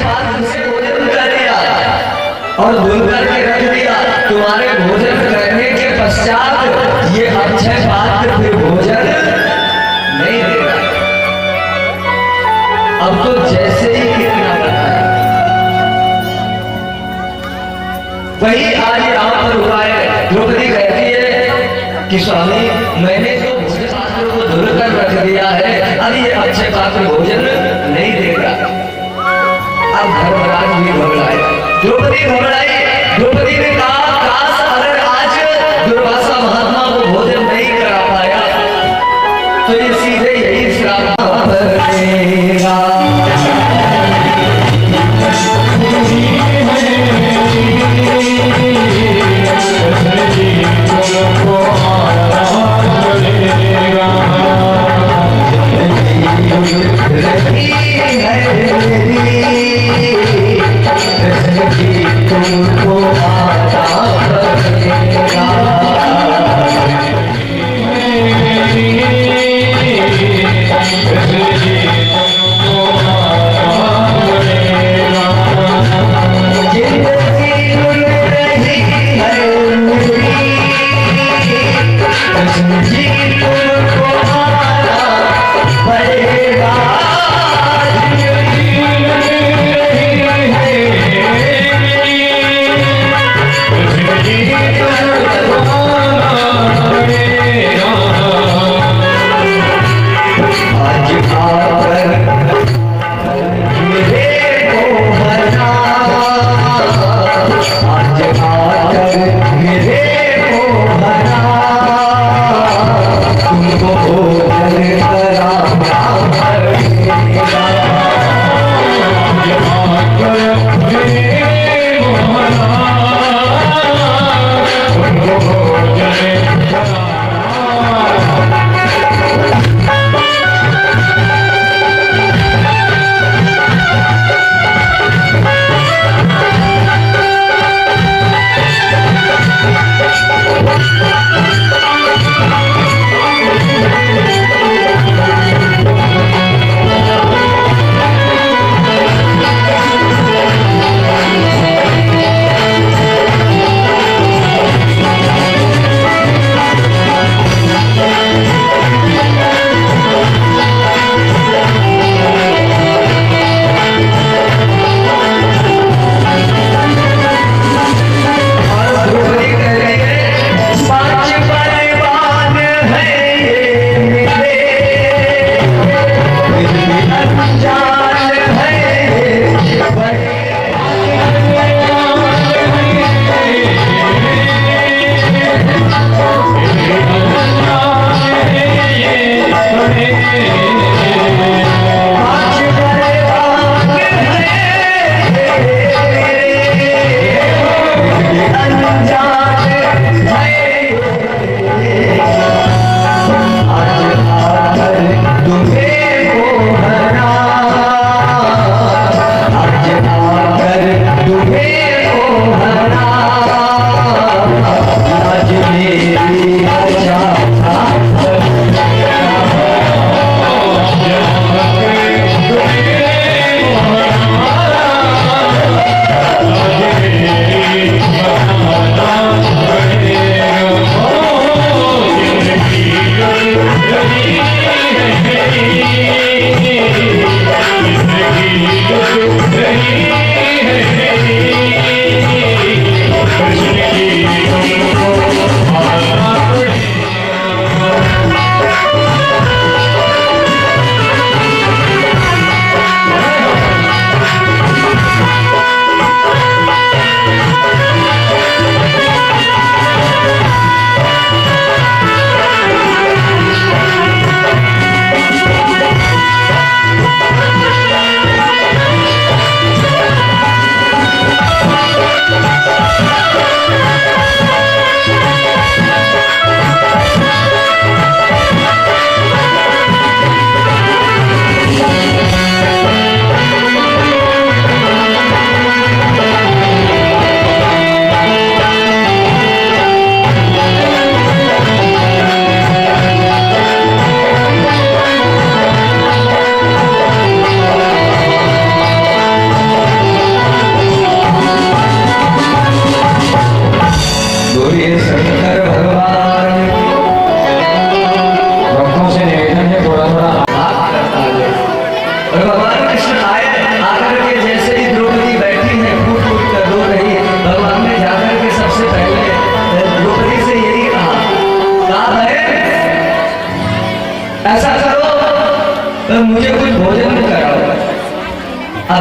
पात्र से भोजन कर दिया और धुल करके रख दिया। तुम्हारे भोजन करने के पश्चात ये अक्षय पात्र फिर भोजन नहीं देगा। अब तो जैसे ही कितना बताया वही आज यहाँ पर हुआ है। द्रौपदी कहती है कि स्वामी मैंने जो भोजन पात्र को धुल कर रख दिया है, अब ये अक्षय पात्र भोजन नहीं देगा। अब धर्मराज भी घबराए, द्रौपदी घबराई। द्रौपदी ने कहा काश अगर आज दुर्वासा महात्मा को भोजन नहीं करा पाया तो ये सीधे यही श्राप देगा। तुमको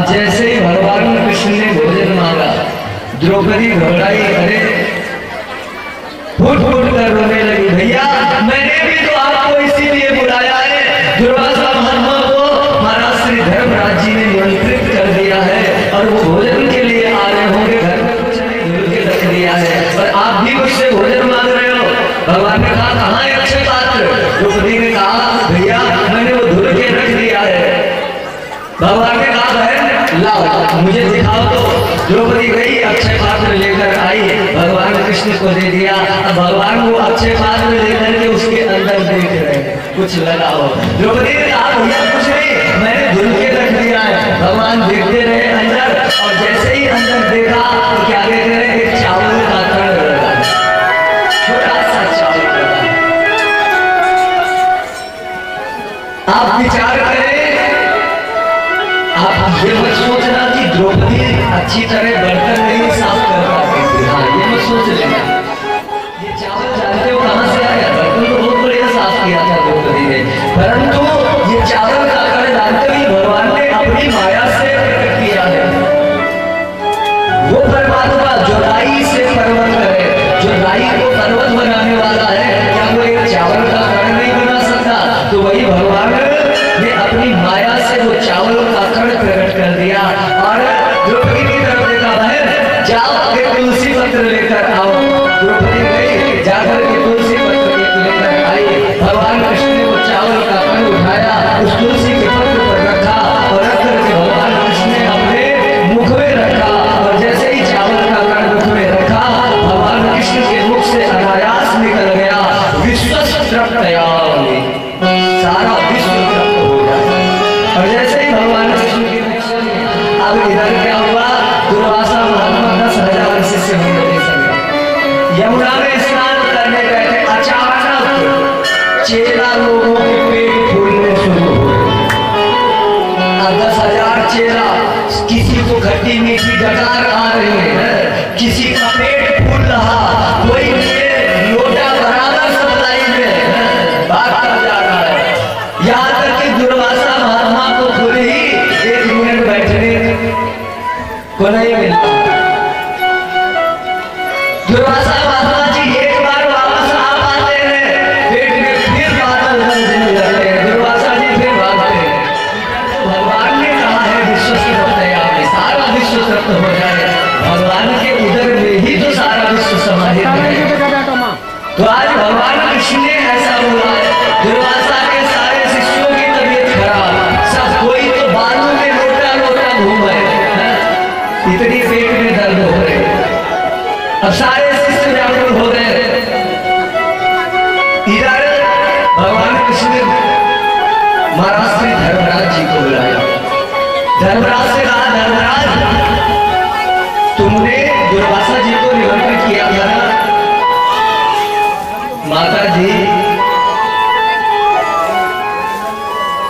अब जैसे ही भगवान कृष्ण ने भोजन मांगा, द्रौपदी घबराई, अरे फुट फुट कर रोने लगी। भैया मैंने भी तो आपको इसीलिए बुलाया है, दुर्वासा महात्मा को महाराज श्री धर्मराज जी ने निमंत्रित कर दिया है और वो भोजन के लिए आ रहे होंगे, घर में कुछ नहीं धुल के रख दिया है और आप भी मुझसे भोजन मांग रहे हो। भगवान ने कहा कहाँ है अक्षय पात्र? द्रौपदी ने कहा भैया मैंने वो धुल के रख दिया है। भगवान ने कहा बहन लाओ मुझे दिखाओ। तो द्रौपदी गई, अक्षय पात्र लेकर आई, भगवान कृष्ण को दे दिया। अब भगवान वो अक्षय पात्र लेकर के उसके अंदर देख रहे हैं कुछ लगा हो। द्रौपदी ने कहा भैया कुछ नहीं, मैंने धुल के रख दिया है। भगवान देखते रहे अंदर और जैसे ही अंदर देखा तो क्या देख रहे हैं, एक चावल का कण लगा, छोटा सा चावल लगा। आप विचार करें, आप ये मत सोचना कि द्रौपदी अच्छी तरह बर्तन नहीं साफ कर पाती थी। हाँ ये मत सोच लेना। ये चावल जानते हो कहाँ से आया? बर्तन तो बहुत बढ़िया साफ किया था द्रौपदी ने, परंतु ये चावल का कण जानते ही भगवान ने अपनी माया से प्रकट किया है। वो परमात्मा जो राई से पर्वत करे, जो राई को पर्वत बनाने वाला है, क्या वो एक चावल का कण नहीं बना सकता? तो वही भगवान ने अपनी माया से वो चावल का कण प्रकट कर दिया और द्रौपदी की तरफ देखा, बहन जाओ एक तुलसी पत्र लेकर आओ। द्रौपदी गई, जाकर के तुलसी पत्र लेकर आई। भगवान कृष्ण ने वो चावल का कण उठाया, उस तुलसी के पत्र पर रखा और रख करके भगवान कृष्ण ने अपने मुख में रखा और जैसे ही चावल का कण मुख में रखा, भगवान कृष्ण के मुख से अनायास निकल गया विश्वस्तृप्तयामि, सारा विश्व तृप्त हो गया। और जैसे ही भगवान कृष्ण के मुख से अब इधर क्या हुआ, दुर्वासा महात्मा 10,000 शिष्य होने समय यमुना में स्नान करने गए थे। अचानक चेला लोगों के पेट फूलने शुरू हुए। 10,000 चेला, किसी को खट्टी मीठी डकार आ रही है, किसी का पेट फूल रहा, कोई लोटा बराबर सब लाइन में भागता जा रहा है। यहाँ तक कि दुर्वासा महात्मा को खुद ही 1 मिनट बैठने को नहीं मिलता। दुर्वासा महात्मा जी एक बार वापस आ पाते हैं, पेट में फिर बादल गरजने लगते हैं, दुर्वासा जी फिर भागते हैं। तो भगवान ने कहा है विश्वस्तृप्तयामि, सारा विश्व तृप्त हो जाए। भगवान के उदर में ही तो सारा विश्व समाहित है। तो आज भगवान कृष्ण ने ऐसा बोला है, दुर्वासा के सारे शिष्यों की तबीयत खराब, सब कोई तो बालू में लोटा लोटा घूम रहे, इतनी पेट में दर्द हो रहे। अब सारे शिष्य जागरूक हो गए। इधर भगवान कृष्ण ने महाराज श्री धर्मराज जी को बुलाया। धर्मराज से कहा, धर्मराज तुमने दुर्वासा जी को निमंत्रित किया था ना? माता जी,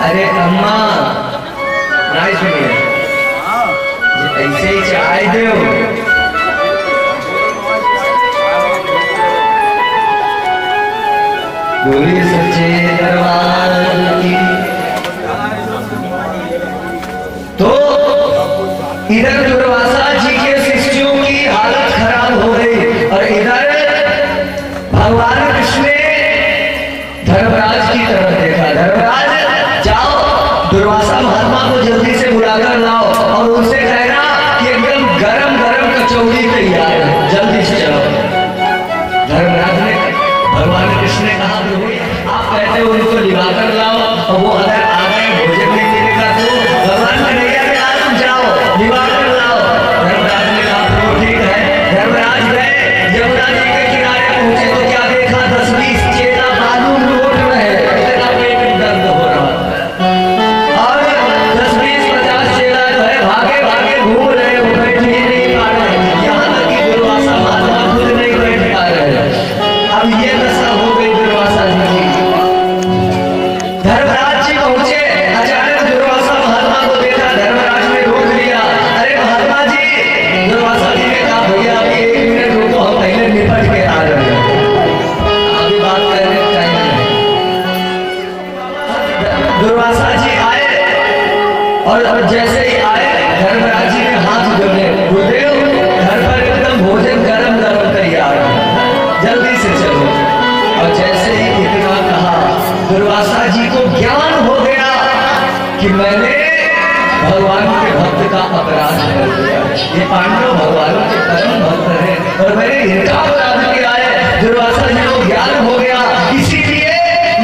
अरे अम्मा नहीं सुनिए, ऐसे ही चाय दो। बोलिए सच्चे दरबार की। तो इधर दुर्वासा जी के शिष्यों की हालत खराब हो गई और इधर भगवान कृष्ण ने धर्मराज की तरफ देखा। धर्मराज जाओ दुर्वासा महात्मा को जल्दी से बुलाकर लाओ और उनसे कहना कि एकदम गरम गरम कचौड़ी तैयार है, जल्दी से चलो। धर्मराज ने, भगवान कृष्ण ने कहा आप कहते हो उनको लिवाकर लाओ और वो अगर आ गए भोजन नहीं मिलेगा तो भगवान कन्हैया के आज तुम जाओ लिवाकर लाओ। धर्मराज ने कहा ठीक है। धर्मराज गए, यमुना जी के किनारे पहुंचे तो क्या देखा, 10-20 चेला बालू लौट रहे, इतना पेट में दर्द हो रहा और 10-20-50 चेला जो है भागे भागे घूम रहे, वो बैठ ही नहीं पा रहे, यहाँ तक कि दुर्वासा महात्मा खुद नहीं बैठ पा रहे। अब ये दशा हो गई दुर्वासा जी की। धर्मराज जी को कि मैंने भगवान के भक्त का अपराध कर दिया। ये पांडव भगवान के परम भक्त हैं और मैंने इनका अपराध किया है। दुर्वासा जी को ज्ञान हो गया, इसीलिए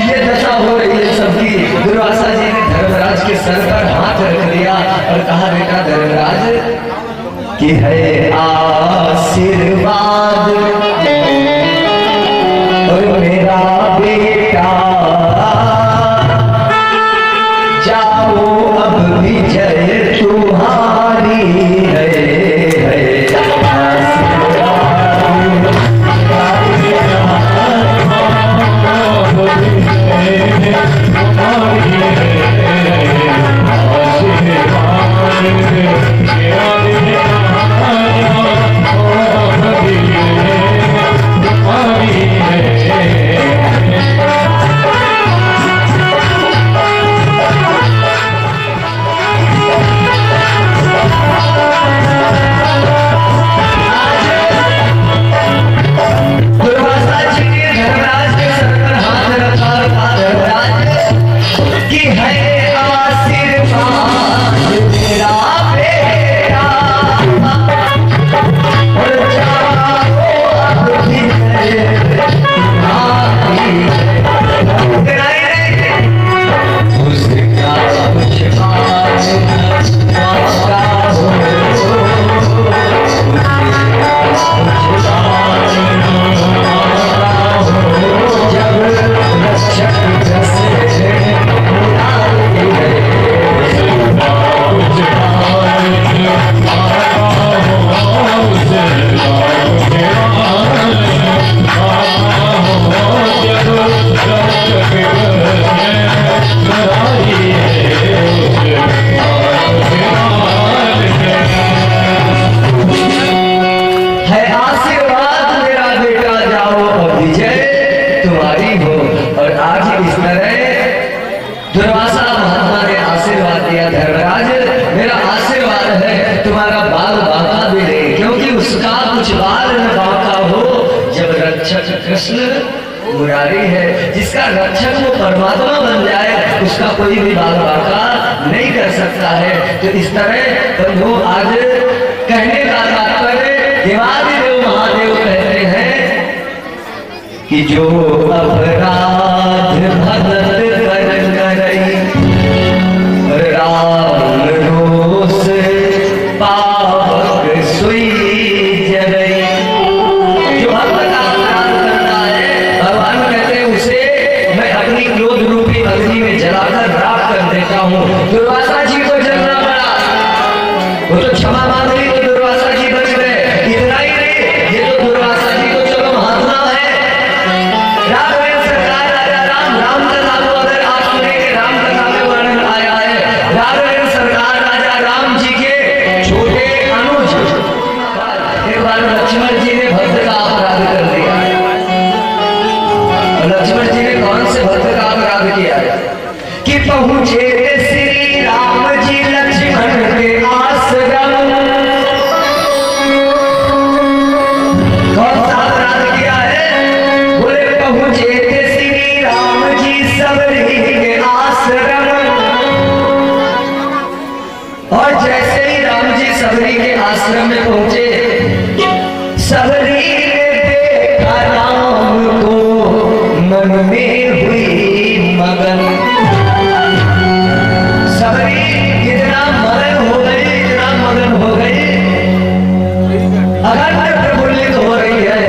ये दशा हो रही है सबकी। दुर्वासा जी ने धर्मराज के सर पर हाथ रख दिया और कहा, बेटा धर्मराज कि है आशीर्वाद और मेरा बेटा जाओ अब विजय तुम्हारी है। दुर्वासा महात्मा ने आशीर्वाद दिया, धर्मराज मेरा आशीर्वाद है तुम्हारा बाल बांका भी नहीं, क्योंकि उसका कुछ बाल न बांका हो। जब रक्षक कृष्ण मुरारी है, जिसका रक्षक वो परमात्मा बन जाए, उसका कोई भी बाल बांका नहीं कर सकता है। तो इस तरह तो वो आज कहने का तात्पर्य देवादिदेव महादेव कहते हैं कि जो अपराध भगत राम रोष पावक सुई जरई। जो भक्त का अपराध करता है, भगवान कहते हैं उसे मैं अपनी क्रोध रूपी अग्नि में जलाकर राख कर देता हूँ। दुर्वासा जी को जलना पड़ा, वो तो क्षमा मांग ली तो दुर्वासा जी बच गए। इतना ही नहीं, ये तो दुर्वासा जी को चलो महात्मा है। राघवेंद्र सरकार राजा राम कथा को अगर आप सुनेंगे, राम कथा में वर्णन आया है राघवेंद्र सरकार राजा राम जी के छोटे अनुज एक बार लक्ष्मण जी ने भक्त का अपराध कर दिया। लक्ष्मण जी ने कौन से भक्त का अपराध किया कि पहुंचे श्री राम जी लक्ष्मण के आश्रम। कौन सा अपराध किया है? बोले पहुंचे थे श्री राम जी सबरी के आश्रम, और जैसे ही राम जी सबरी के आश्रम में पहुंचे, सबरी ने देखा राम को मन में हुई मगन। सबरी इतना मगन हो गई, इतना मगन हो गई, अगर प्रफुल्लित हो रही है।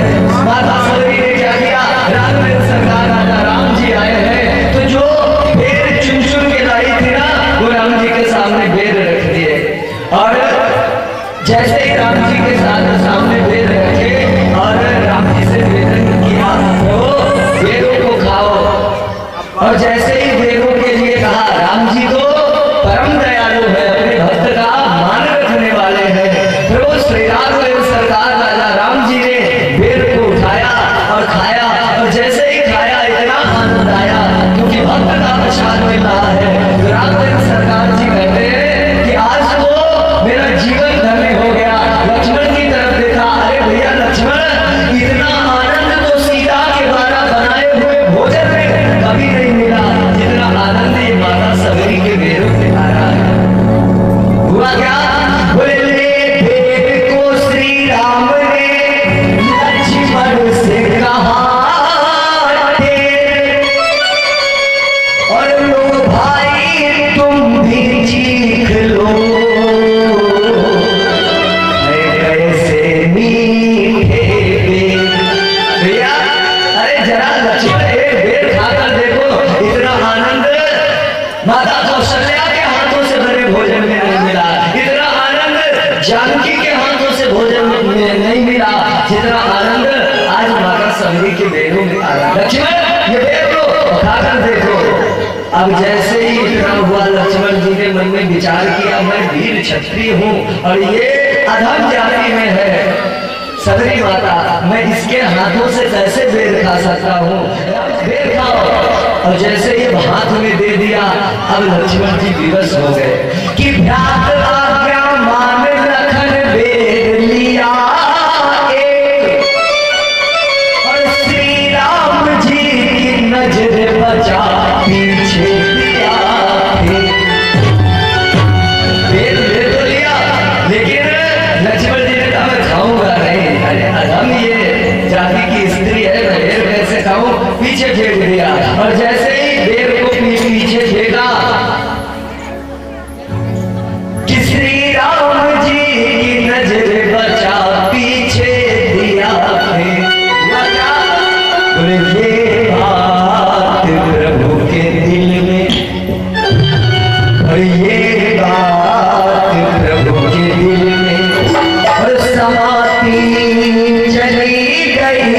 माता सबरी ने क्या किया? राघवेंद्र सरकार राजा राम जी आए हैं तो जो बेर चुन चुन के लाई थी ना, वो राम जी के सामने बेर रख दिए। और जैसे ही राम जी के सामने बेर रखे और राम जी से निवेदन किया, तो बेरों को खाओ। और जैसे ही बेरों के लिए कहा, राम जी तो परम दयालु है, अपने भक्त का मान रखने वाले हैं। फिर वो श्री राघवेंद्र सरकार राजा राम जी ने बेर को उठाया और खाया, और जैसे ही खाया इतना आनंद आया, क्योंकि भक्त का प्रसाद मिल रहा है। राघवेंद्र सरकार जी कहते हैं कि आज तो मेरा जीवन धन्य हो गया। लक्ष्मण की तरफ देखा, अरे भैया लक्ष्मण, इतना आनंद तो सीता के द्वारा बनाए हुए भोजन में कभी नहीं मिला, जितना आनंद ये माता सबरी के बेरों में आया। जानकी के हाथों से भोजन में नहीं मिला जितना आनंद आज माता सबरी के बेरों में आ रहा। लक्ष्मण ये बेर लो, खाकर देखो। अब जैसे ही इतना हुआ, लक्ष्मण जी ने मन में विचार किया, मैं वीर क्षत्रिय हूँ और ये अधम जाति में है सबरी माता, मैं इसके हाथों से कैसे बेर खा सकता हूँ, बेर खाओ। और जैसे ही हाथ में दे दिया, अब लक्ष्मण जी विवश हो गए कि भ्रात आज्ञा मान लखन बेर लिया एक, और श्री राम जी की नजर बचा पीछे दिया। बेर ले तो लिया, लेकिन लक्ष्मण जी ने कहा मैं खाऊंगा नहीं, हम ये जाति की स्त्री है, मैं बेर कैसे खाऊं, पीछे फेंक दिया। और जैसे ही बेर को पीछे फेंका कि श्री राम जी की नजर बचा पीछे दिया। बोले ये बात प्रभु के दिल में, और ये बात प्रभु के दिल में, और समाती चली गई।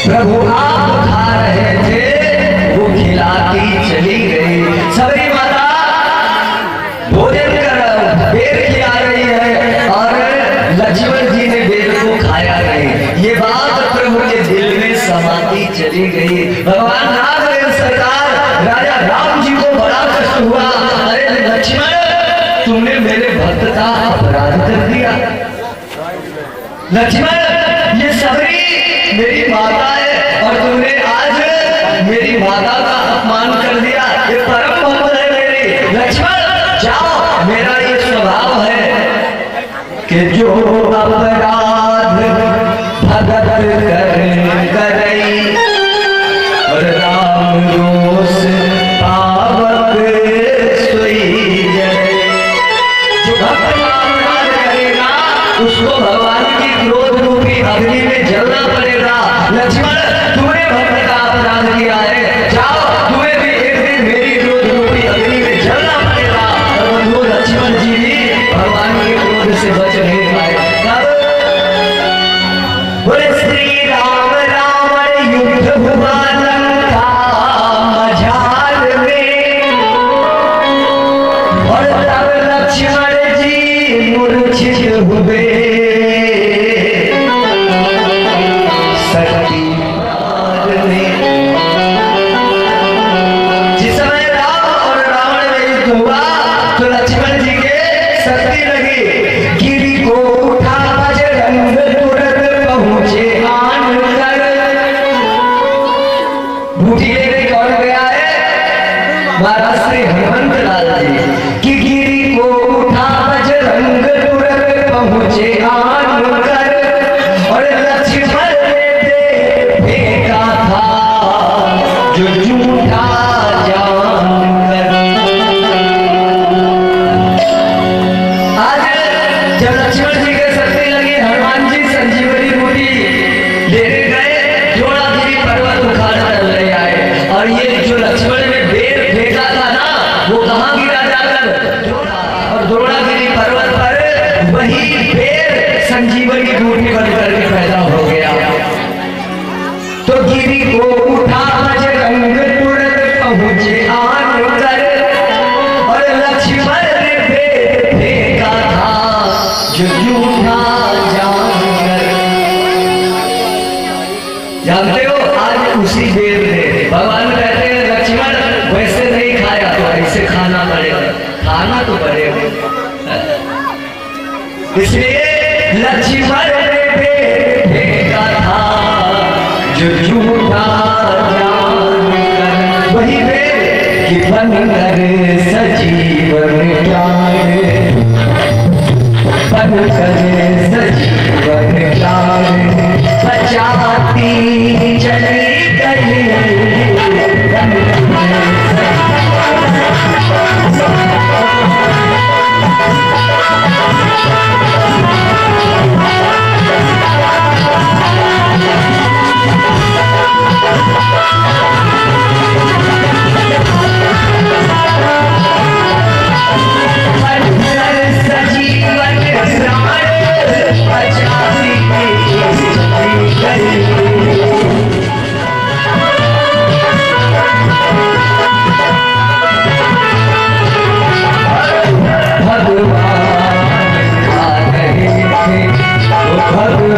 प्रभु आप खा रहे थे, वो खिलाती चली गई। सबरी माता भोजन कर बेर खिला रही है और लक्ष्मण जी ने बेर को खाया नहीं। ये बात प्रभु के दिल में समाती चली गई। भगवान राम ने सरकार राजा राम जी को बड़ा कष्ट हुआ, अरे लक्ष्मण तुमने मेरे भक्त का अपराध कर दिया। लक्ष्मण ये सबरी मेरी माता है और तुमने आज मेरी माता का अपमान कर दिया, ये परम भक्त है मेरी। लक्ष्मण जाओ, मेरा ये स्वभाव है कि जो अपराध भगत करई, और राम रोष पावक सोई जय। जो भक्त का अपराध करेगा उसको भगवान की क्रोध रूपी अग्नि में जलना पड़ेगा। लक्ष्मण तुमने भक्त का अपराध किया है, जाओ तुम्हें भी एक दिन मेरी क्रोध रूपी अग्नि में जलना पड़ेगा। और बंधु लक्ष्मण जी भी भगवान के क्रोध से बच नहीं पाए। बोले श्री राम रावण युद्ध हुआ लंका मझाल में, और तब लक्ष्मण जी मूर्छित हुए। सती द्रोणागिरी पर्वत पर वही पेड़ संजीवनी बूटी बन करके पैदा हो गया। तो गिरी को उठा बजरंग तुरंत पहुंचे आन कर, और लक्ष्मण ने पेड़ फेंका था जो झूठा जानकर। जानते हो आज उसी बेर में भगवान कहते हैं लक्ष्मण वैसे नहीं खाया तो ऐसे खाना पड़ेगा, खाना तो पड़ेगा। इसलिए लक्ष्मण ने पेड़ फेंका था जो झूठा जानकर, वही पेड़ कि बनकर सजीवन जाए, बनकर सजीवन जाए, बचाती चली गई। भगवान